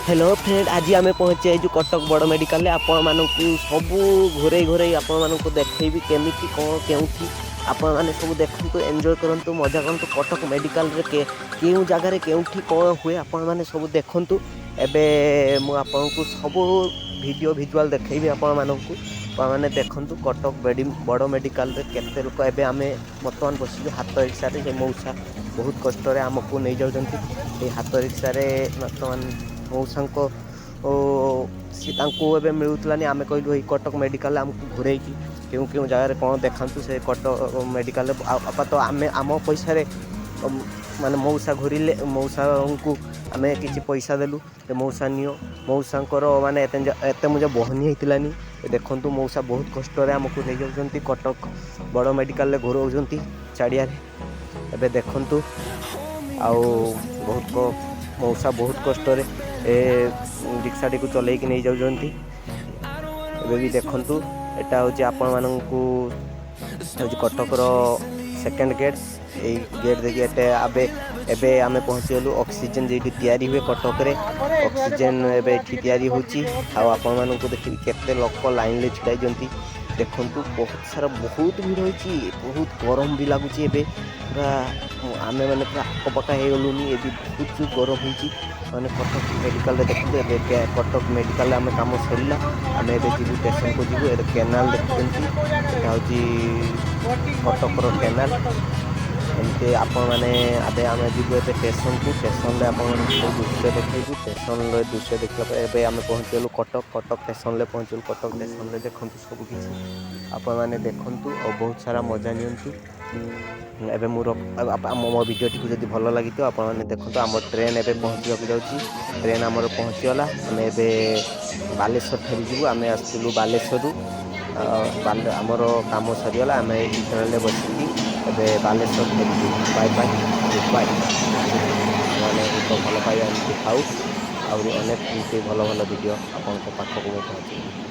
Hello friend, आज आम पहुँचे जो कटक बड़ मेडिकल आपण मानक सबू घोरे घोरे आपण मानक देखी केमी कौन के आपण मैंने सब देखु एंजॉय करूँ मजा करूँ कटक मेडिकल क्यों जगार के कौन हुए आपण मैंने सब देखु एवं मुझे सब वीडियो विजुआल देखी आपण मानक मैंने देखु कटक बड़ मेडिकल केते लोक एवं आम बर्तमान बस हाथ रिक्सा मऊसा बहुत कष्ट आमको नहीं जाऊँच हाथ रिक्सा बर्तमान मऊसा सी मिलूलानी आम कहलु कटक मेडिकल आमको घूरे क्यों क्यों जगह कौन देखा से कटक मेडिकल तो आम पैसा माने मऊसा घूरिले मऊसा को आम कि पैसा देलु मऊसा नियो मऊसा माने एत मुझे बहनी होती देखु मऊसा बहुत कष्ट आमको नहीं जाऊँच कटक बड़ मेडिकल घूराऊँ चाड़िया एबे देखु आउ बहुत मऊसा बहुत कष्ट रिक्साटी को चलैकी नहीं जाऊँच एबे भी देखु एटा हूँ आपण मानू कटकर सेकेंड गेट यही गेट देखिए एबे आमे पहुँची गलु ऑक्सीजन जी तैयारी हुए कटक रे ऑक्सीजन एबे तैयारी होची आपण मानू देखिए केते लोक लाइन ले छिड़ाई जंती देखु बहुत सारा बहुत भीड़ होती बहुत गरम भी लगुच पूरा आम मैंने पूरा आकपका हो गलुनी ये बहुत जो गरम होती मैंने कटक मेडिकल देखते कटक मेडिकल आम कम सरला आम ए जीव स्टेशन को जीव केनाल देखुं कटकर केनाल एमती आपण मैंने आबे आम जीव स्टेशन को स्टेशन में आप दृश्य देखू स्टेशन दृश्य देखला आम पहुँच गलु कटक कटक स्टेशन में पहुँचलु कटक स्टेशन में देखु सबकि आपण मैंने देखु और बहुत सारा मजा नियंतु एबे मो वीडियोटी को जब भल लगी तो आपण मैंने देखो आम ट्रेन एबे पहुँचवाक जाऊँगी ट्रेन आमर पहुँचीगला आम ए बालेश्वर फेरीजु आम आसलु बालेश्वर आमर कम सरीगला आम ट्रेन बसिकी एबे बालेश्वर फेरीजु बाय बाय बाय मैंने तो भल पाइबा एमती खाऊ आहुरी अनेक भल भल वीडियो आपको पाखक पहुँचे।